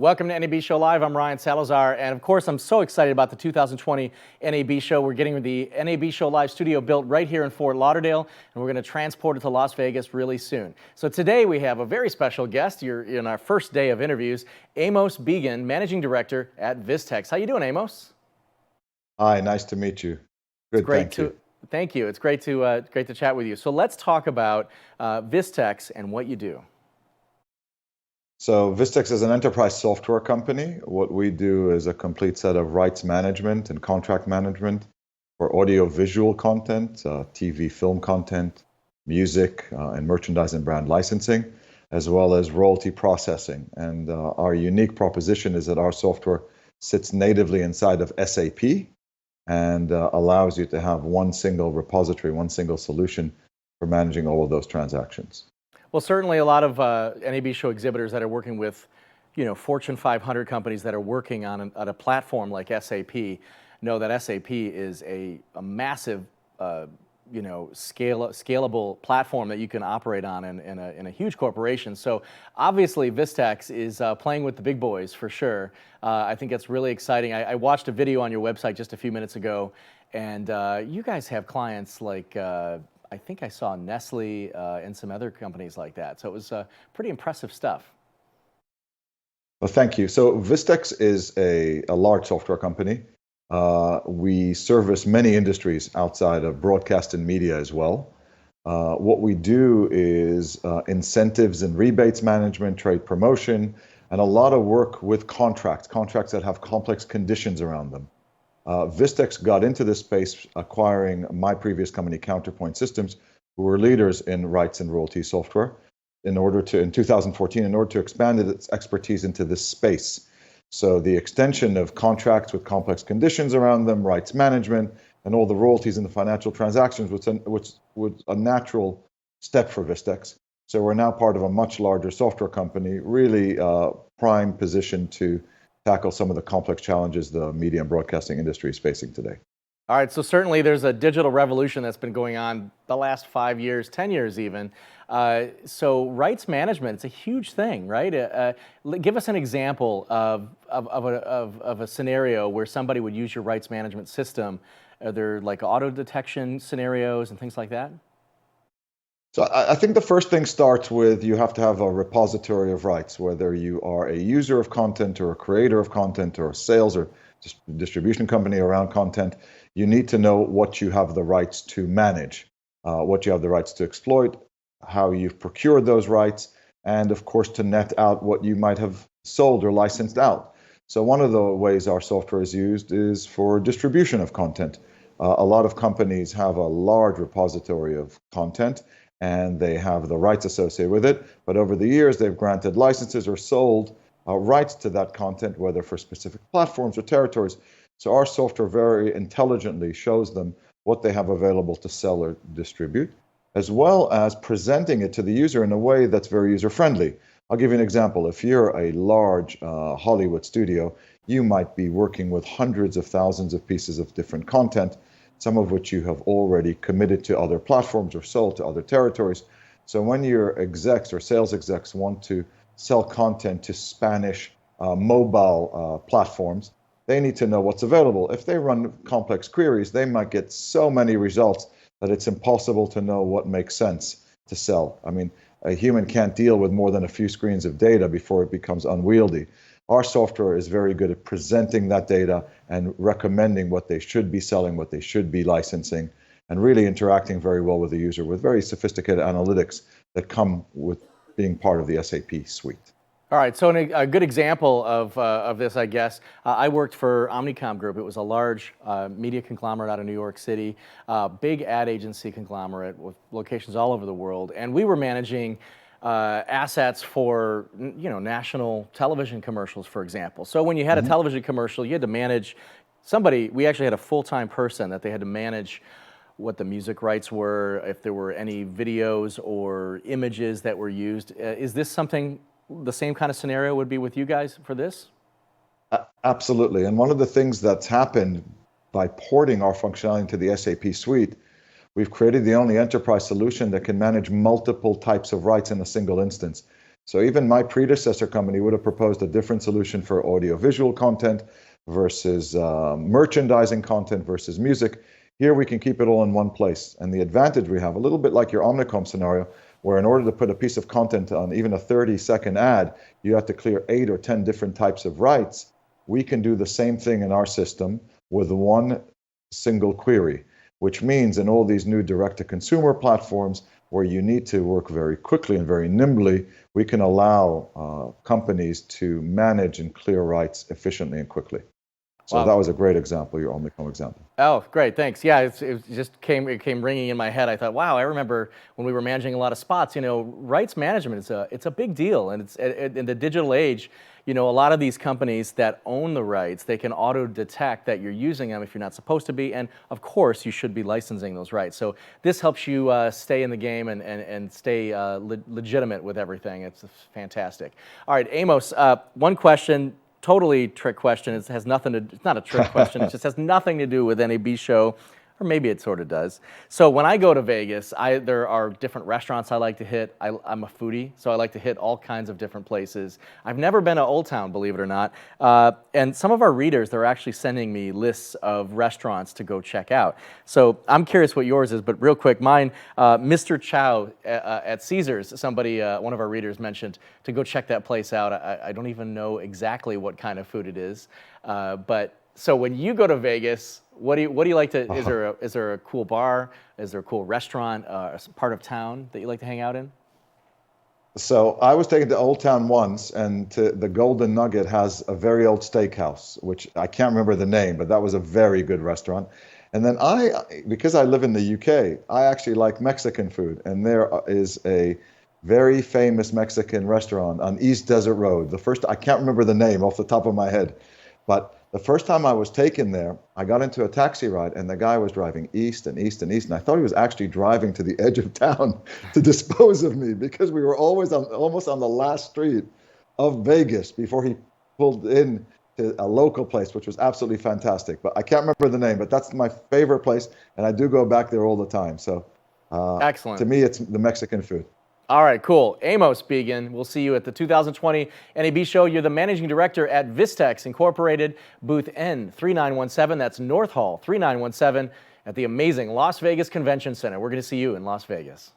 Welcome to NAB Show Live. I'm Ryan Salazar, and of course, I'm so excited about the 2020 NAB Show. We're getting the NAB Show Live studio built right here in Fort Lauderdale, and we're going to transport it to Las Vegas really soon. So today we have a very special guest. You're in our first day of interviews, Amos Biegun, Managing Director at Vistex. How you doing, Amos? Hi, nice to meet you. Good, thank you. Thank you. It's great to chat with you. So let's talk about Vistex and what you do. So Vistex is an enterprise software company. What we do is a complete set of rights management and contract management for audio-visual content, TV, film content, music, and merchandise and brand licensing, as well as royalty processing. And our unique proposition is that our software sits natively inside of SAP and allows you to have one single repository, one single solution for managing all of those transactions. Well, certainly a lot of NAB Show exhibitors that are working with, Fortune 500 companies that are working on a platform like SAP know that SAP is a massive, scalable platform that you can operate on in a huge corporation. So obviously Vistex is playing with the big boys for sure. I think that's really exciting. I watched a video on your website just a few minutes ago, and you guys have clients like I think I saw Nestle and some other companies like that. So it was pretty impressive stuff. Well, thank you. So Vistex is a large software company. We service many industries outside of broadcast and media as well. What we do is incentives and rebates management, trade promotion, and a lot of work with contracts that have complex conditions around them. Vistex got into this space acquiring my previous company, Counterpoint Systems, who were leaders in rights and royalty software, in 2014, in order to expand its expertise into this space. So the extension of contracts with complex conditions around them, rights management, and all the royalties and the financial transactions, which was a natural step for Vistex. So we're now part of a much larger software company, really prime position to tackle some of the complex challenges the media and broadcasting industry is facing today. All right, so certainly there's a digital revolution that's been going on the last 5 years, 10 years even. So rights management, it's a huge thing, right? Give us an example of a scenario where somebody would use your rights management system. Are there like auto detection scenarios and things like that? So I think the first thing starts with you have to have a repository of rights, whether you are a user of content or a creator of content or a sales or distribution company around content. You need to know what you have the rights to manage, what you have the rights to exploit, how you've procured those rights, and of course to net out what you might have sold or licensed out. So one of the ways our software is used is for distribution of content. A lot of companies have a large repository of content, and they have the rights associated with it. But over the years, they've granted licenses or sold rights to that content, whether for specific platforms or territories. So our software very intelligently shows them what they have available to sell or distribute, as well as presenting it to the user in a way that's very user-friendly. I'll give you an example. If you're a large Hollywood studio, you might be working with hundreds of thousands of pieces of different content, some of which you have already committed to other platforms or sold to other territories. So when your execs or sales execs want to sell content to Spanish mobile platforms, they need to know what's available. If they run complex queries, they might get so many results that it's impossible to know what makes sense to sell. I mean, a human can't deal with more than a few screens of data before it becomes unwieldy. Our software is very good at presenting that data and recommending what they should be selling, what they should be licensing, and really interacting very well with the user with very sophisticated analytics that come with being part of the SAP suite. All right, so a good example of this, I guess, I worked for Omnicom Group. It was a large media conglomerate out of New York City, big ad agency conglomerate with locations all over the world, and we were managing assets for national television commercials, for example. So when you had a television commercial, you had to manage somebody. We actually had a full-time person that they had to manage what the music rights were, if there were any videos or images that were used. Is this something the same kind of scenario would be with you guys for this? Absolutely. And one of the things that's happened by porting our functionality into the SAP suite, we've created the only enterprise solution that can manage multiple types of rights in a single instance. So even my predecessor company would have proposed a different solution for audiovisual content versus merchandising content versus music. Here we can keep it all in one place. And the advantage we have, a little bit like your Omnicom scenario, where in order to put a piece of content on even a 30-second ad, you have to clear 8 or 10 different types of rights. We can do the same thing in our system with one single query, which means in all these new direct-to-consumer platforms where you need to work very quickly and very nimbly, we can allow companies to manage and clear rights efficiently and quickly. So Wow. that was a great example, your Omnicom example. Oh, great, thanks. Yeah, it came ringing in my head. I thought, wow, I remember when we were managing a lot of spots. You know, rights management it's a big deal, and it's in the digital age. You know, a lot of these companies that own the rights, they can auto detect that you're using them if you're not supposed to be, and of course you should be licensing those rights. So this helps you stay in the game and stay legitimate with everything. It's fantastic. All right, Amos, one question. Totally trick question. It has nothing to. It's not a trick question. It just has nothing to do with NAB Show, or maybe it sort of does. So when I go to Vegas, there are different restaurants I like to hit. I'm a foodie, so I like to hit all kinds of different places. I've never been to Old Town, believe it or not. And some of our readers, they're actually sending me lists of restaurants to go check out. So I'm curious what yours is, but real quick, mine, Mr. Chow at Caesars, somebody, one of our readers mentioned to go check that place out. I don't even know exactly what kind of food it is, but so when you go to Vegas, what do you like to? Is there a cool bar? Is there a cool restaurant? Part of town that you like to hang out in? So I was taken to Old Town once, and the Golden Nugget has a very old steakhouse, which I can't remember the name, but that was a very good restaurant. And then because I live in the UK, I actually like Mexican food, and there is a very famous Mexican restaurant on East Desert Road. I can't remember the name off the top of my head, but the first time I was taken there, I got into a taxi ride, and the guy was driving east and east and east, and I thought he was actually driving to the edge of town to dispose of me, because we were almost on the last street of Vegas before he pulled in to a local place, which was absolutely fantastic. But I can't remember the name, but that's my favorite place, and I do go back there all the time. So Excellent. to me, it's the Mexican food. All right, cool. Amos Biegun, we'll see you at the 2020 NAB Show. You're the managing director at Vistex Incorporated, booth N3917. That's North Hall 3917 at the amazing Las Vegas Convention Center. We're going to see you in Las Vegas.